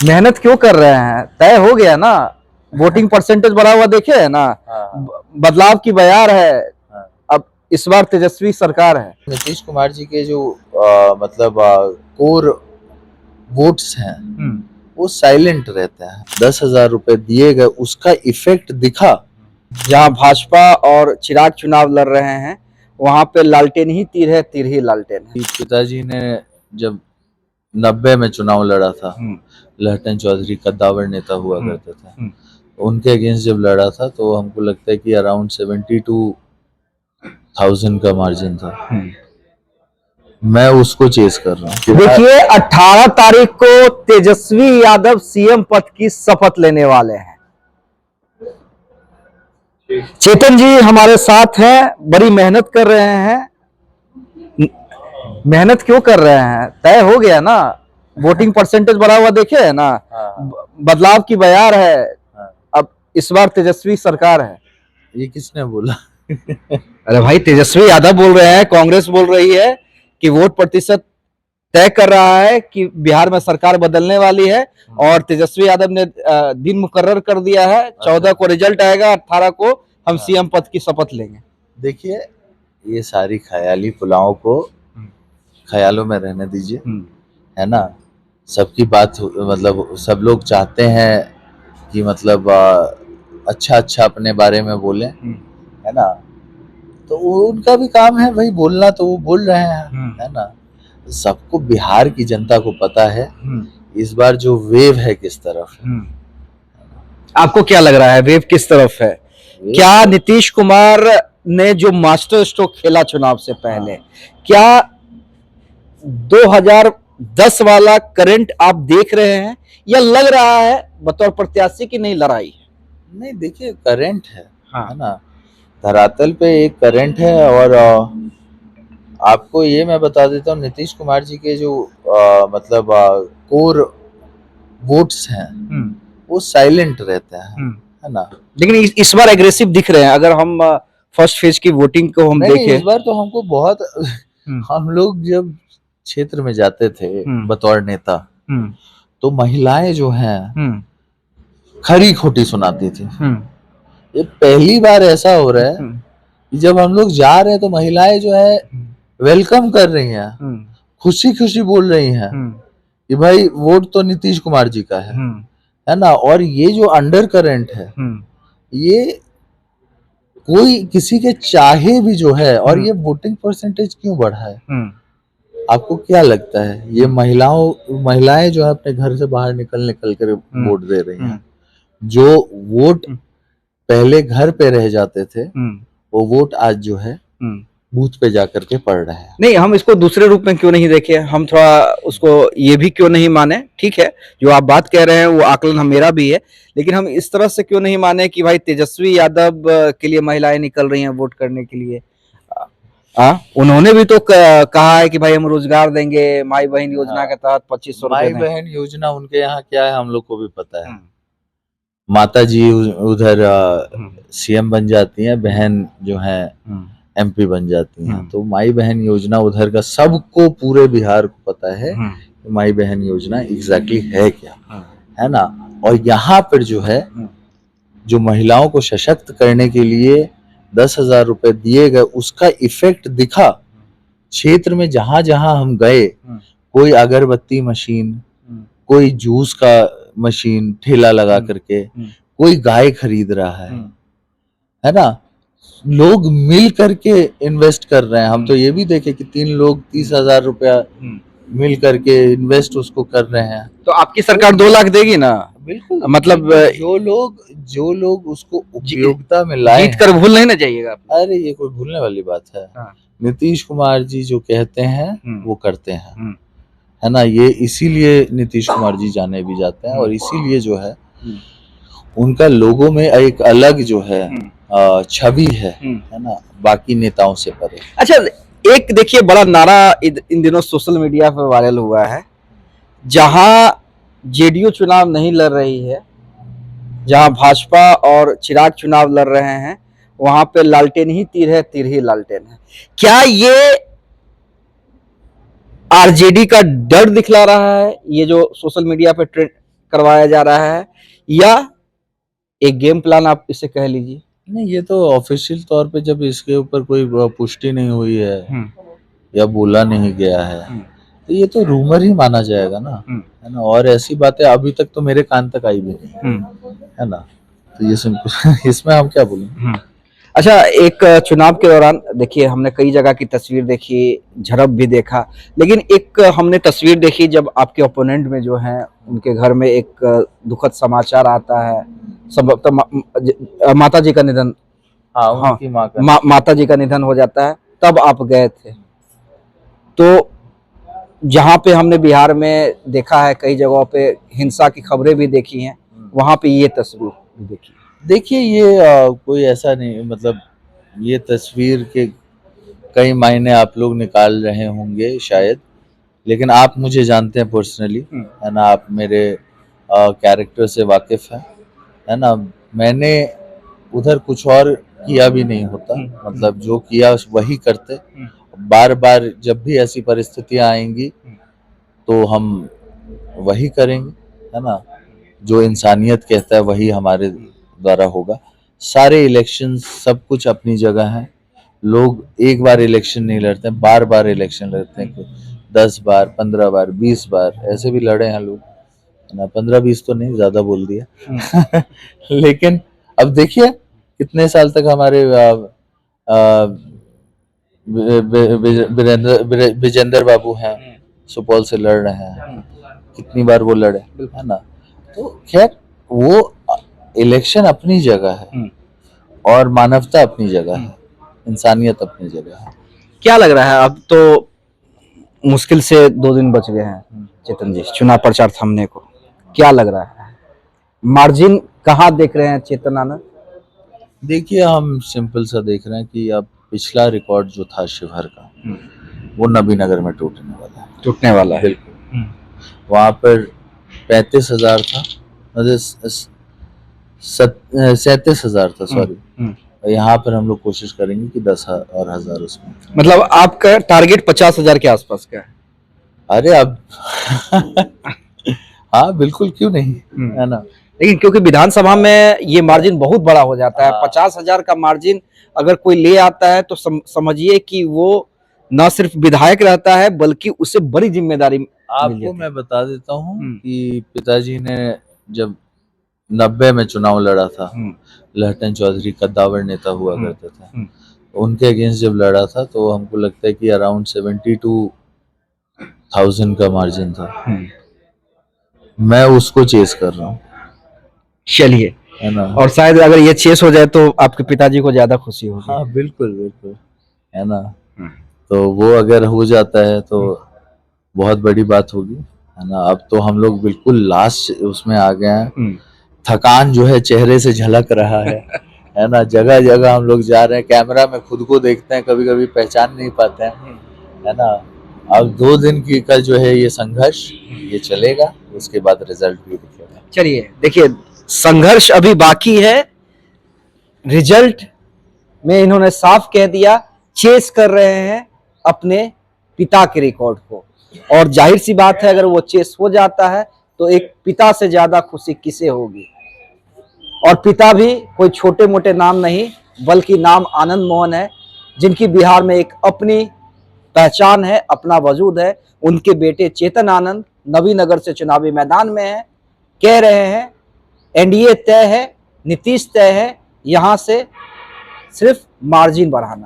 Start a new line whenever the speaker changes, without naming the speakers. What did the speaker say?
मेहनत क्यों कर रहे हैं? तय हो गया ना, वोटिंग परसेंटेज बढ़ा हुआ देखे है ना। बदलाव की बयार है। अब इस बार तेजस्वी सरकार है।
नीतीश कुमार जी के जो मतलब कोर वोट्स हैं वो साइलेंट रहते हैं। 10,000 रुपए दिए गए, उसका इफेक्ट दिखा।
जहां भाजपा और चिराग चुनाव लड़ रहे हैं वहां पे लालटेन ही तीर है, तीर ही लालटेन है।
पिताजी ने जब 90 में चुनाव लड़ा था, लहटन चौधरी कद्दावर नेता हुआ करते थे, उनके अगेंस्ट जब लड़ा था तो हमको लगता है कि अराउंड 72,000 का मार्जिन था। मैं उसको चेस कर रहा हूँ।
देखिए 18 तारीख को तेजस्वी यादव सीएम पद की शपथ लेने वाले हैं। चेतन जी हमारे साथ हैं, बड़ी मेहनत कर रहे हैं। मेहनत क्यों कर रहे हैं? तय हो गया ना, वोटिंग परसेंटेज बढ़ा हुआ देखे है ना। बदलाव की बयार है। अब इस बार तेजस्वी सरकार है।
ये किसने बोला?
अरे भाई, तेजस्वी यादव बोल रहे हैं, कांग्रेस बोल रही है कि वोट प्रतिशत तय कर रहा है कि बिहार में सरकार बदलने वाली है। और तेजस्वी यादव ने दिन मुकर्रर कर दिया है। 14 को रिजल्ट आएगा, 18 को हम सीएम पद की शपथ लेंगे।
देखिए, ये सारी ख्याली पुलाव को ख्यालों में रहने दीजिए, है ना। सबकी बात मतलब सब लोग चाहते हैं कि मतलब अच्छा अच्छा अपने बारे में बोले, है ना। तो उनका भी काम है भाई बोलना, तो वो बोल रहे हैं, है ना। सबको, बिहार की जनता को पता है इस बार जो वेव है किस तरफ है।
आपको क्या लग रहा है वेव किस तरफ है? क्या नीतीश कुमार ने जो मास्टर स्ट्रोक खेला चुनाव से पहले, क्या 2010 वाला करंट आप देख रहे हैं, या लग रहा है बतौर प्रत्याशी की नहीं लड़ाई है?
नहीं, देखिए करंट है ना, धरातल पे एक करंट है। और आपको ये मैं बता देता हूँ, नीतीश कुमार जी के जो मतलब कोर वोट्स हैं वो साइलेंट रहते हैं, है ना।
लेकिन इस बार एग्रेसिव दिख रहे हैं। अगर हम फर्स्ट फेज की वोटिंग को हम देखें,
इस बार तो हमको बहुत हम लोग जब क्षेत्र में जाते थे बतौर नेता, तो महिलाएं जो हैं खरी खोटी सुनाती थी। ये पहली बार ऐसा हो रहा है कि जब हम लोग जा रहे हैं तो महिलाएं जो है वेलकम कर रही हैं, खुशी खुशी बोल रही हैं कि भाई वोट तो नीतीश कुमार जी का है ना। और ये जो अंडर करंट है, ये कोई किसी के चाहे भी जो है। और ये वोटिंग परसेंटेज क्यों बढ़ा है, आपको क्या लगता है? ये महिलाएं जो है अपने घर से बाहर निकल कर वोट दे रही हैं। जो वोट पहले घर पे रह जाते थे, वो वोट आज जो है बूथ पे जाकर के पड़ रहे हैं।
नहीं, हम इसको दूसरे रूप में क्यों नहीं देखें? हम थोड़ा उसको ये भी क्यों नहीं माने? ठीक है, जो आप बात कह रहे हैं वो आकलन मेरा भी है, लेकिन हम इस तरह से क्यों नहीं माने कि भाई तेजस्वी यादव के लिए महिलाएं निकल रही हैं वोट करने के लिए। उन्होंने भी तो कहा है कि भाई हम रोजगार देंगे, माई बहन योजना के तहत 2500 रुपए।
माई बहन योजना उनके यहाँ क्या है हम लोग को भी पता है। माता जी उधर सीएम बन जाती हैं, बहन जो है एमपी बन जाती हैं। तो माई बहन योजना उधर का सबको, पूरे बिहार को पता है माई बहन योजना एग्जैक्टली है क्या, है ना। और यहाँ पर जो है, जो महिलाओं को सशक्त करने के लिए 10,000 रुपए दिए गए, उसका इफेक्ट दिखा। क्षेत्र में जहां जहां हम गए, कोई अगरबत्ती मशीन, कोई जूस का मशीन ठेला लगा करके, कोई गाय खरीद रहा है ना। लोग मिल करके इन्वेस्ट कर रहे हैं। हम तो ये भी देखे कि 3 लोग 30,000 रुपया मिल करके इन्वेस्ट उसको कर रहे हैं।
तो आपकी सरकार 2 लाख देगी ना?
बिल्कुल,
मतलब
जो लोग उसको उपयोगिता में लाए,
जीत कर भूल नहीं ना जाइएगा।
अरे ये कोई भूलने वाली बात है। नीतीश कुमार जी जो कहते हैं वो करते हैं, है ना। ये इसीलिए नीतीश कुमार जी जाने भी जाते हैं, और इसीलिए जो है उनका लोगों में एक अलग जो है छवि है ना, बाकी नेताओं से परे।
अच्छा, एक देखिए बड़ा नारा इन दिनों सोशल मीडिया पर वायरल हुआ है। जहां जेडीयू चुनाव नहीं लड़ रही है, जहां भाजपा और चिराग चुनाव लड़ रहे हैं, वहां पे लालटेन ही तीर है, तीर ही लालटेन है। क्या ये आरजेडी का डर दिखला रहा है, ये जो सोशल मीडिया पे ट्रेंड करवाया जा रहा है या एक गेम प्लान आप इसे कह लीजिए?
नहीं, ये तो ऑफिशियल तौर पे जब इसके ऊपर कोई पुष्टि नहीं हुई है या बोला नहीं गया है तो ये तो रूमर ही माना जाएगा ना, है ना। और ऐसी बातें अभी तक तो मेरे कान तक आई भी नहीं, है ना। तो ये सिंपल इसमें हम क्या बोलें।
अच्छा, एक चुनाव के दौरान देखिए हमने कई जगह की तस्वीर देखी, झड़प भी देखा, लेकिन एक हमने तस्वीर देखी जब आपके ओपोनेंट में जो है उनके घर में एक दुखद समाचार आता है, संभवतः माता जी का निधन,
हाँ, उनकी माँ का
माता जी का निधन हो जाता है, तब आप गए थे। तो जहाँ पे हमने बिहार में देखा है कई जगहों पे हिंसा की खबरें भी देखी हैं, वहाँ पे ये तस्वीर भी देखी।
देखिए ये कोई ऐसा नहीं, मतलब ये तस्वीर के कई मायने आप लोग निकाल रहे होंगे शायद, लेकिन आप मुझे जानते हैं पर्सनली, है ना। आप मेरे कैरेक्टर से वाकिफ हैं, है ना। मैंने उधर कुछ और किया भी नहीं होता, मतलब जो किया वही करते। बार बार जब भी ऐसी परिस्थितियां आएंगी तो हम वही करेंगे, है ना। जो इंसानियत कहता है वही हमारे द्वारा होगा। सारे इलेक्शन सब कुछ अपनी जगह है। लोग एक बार इलेक्शन नहीं लड़ते हैं, बार बार इलेक्शन लड़ते हैं, 10 बार 15 बार 20 बार ऐसे भी लड़े हैं लोग, है ना। 15-20 तो नहीं, ज्यादा बोल दिया लेकिन अब देखिए कितने साल तक हमारे विजेंद्र बाबू हैं, सुपौल से लड़ रहे हैं, कितनी बार वो लड़े, है ना। तो खैर वो इलेक्शन अपनी जगह है और मानवता अपनी जगह है, इंसानियत अपनी जगह है।
क्या लग रहा है, अब तो मुश्किल से 2 दिन बच गए हैं चेतन जी चुनाव प्रचार थमने को, क्या लग रहा है मार्जिन कहाँ देख रहे हैं चेतन आनंद?
देखिए हम सिंपल सा देख रहे हैं कि अब पिछला रिकॉर्ड जो था शिवहर का वो नबीनगर में टूटने वाला है, बिल्कुल। वहां पर 35,000 था, 37,000 था, सॉरी। यहाँ पर हम लोग कोशिश करेंगे कि 10 और हजार उसमें,
मतलब आपका टारगेट 50,000 के आसपास का है?
अरे अब हाँ बिल्कुल, क्यों नहीं, है ना।
लेकिन क्योंकि विधानसभा में ये मार्जिन बहुत बड़ा हो जाता है, 50,000 का मार्जिन अगर कोई ले आता है तो समझिए कि वो न सिर्फ विधायक रहता है बल्कि उसे बड़ी जिम्मेदारी।
आपको मैं बता देता हूँ कि पिताजी ने जब 90 में चुनाव लड़ा था, लहटन चौधरी कद्दावर नेता हुआ करते थे, उनके अगेंस्ट जब लड़ा था तो हमको लगता है कि अराउंड 72,000 का मार्जिन था। मैं उसको चेस कर रहा हूँ,
चलिए,
है ना।
और शायद अगर ये चेस हो जाए तो आपके पिताजी को ज्यादा खुशी होगी।
हाँ बिल्कुल बिल्कुल, है ना। तो वो अगर हो जाता है तो बहुत बड़ी बात होगी, है ना। अब तो हम लोग बिल्कुल लास्ट उसमें आ गए हैं, थकान जो है चेहरे से झलक रहा है ना। जगह जगह हम लोग जा रहे हैं, कैमरा में खुद को देखते हैं, कभी कभी पहचान नहीं पाते हैं, है ना। अब 2 दिन की का जो है ये संघर्ष ये चलेगा, उसके बाद रिजल्ट भी दिखेगा।
चलिए देखिए, संघर्ष अभी बाकी है, रिजल्ट में इन्होंने साफ कह दिया चेस कर रहे हैं अपने पिता के रिकॉर्ड को, और जाहिर सी बात है अगर वो चेस हो जाता है तो एक पिता से ज्यादा खुशी किसे होगी। और पिता भी कोई छोटे मोटे नाम नहीं बल्कि नाम आनंद मोहन है, जिनकी बिहार में एक अपनी पहचान है, अपना वजूद है। उनके बेटे चेतन आनंद नबीनगर से चुनावी मैदान में है, कह रहे हैं एनडीए तय है, नीतीश तय है, यहां से सिर्फ मार्जिन बढ़ाना।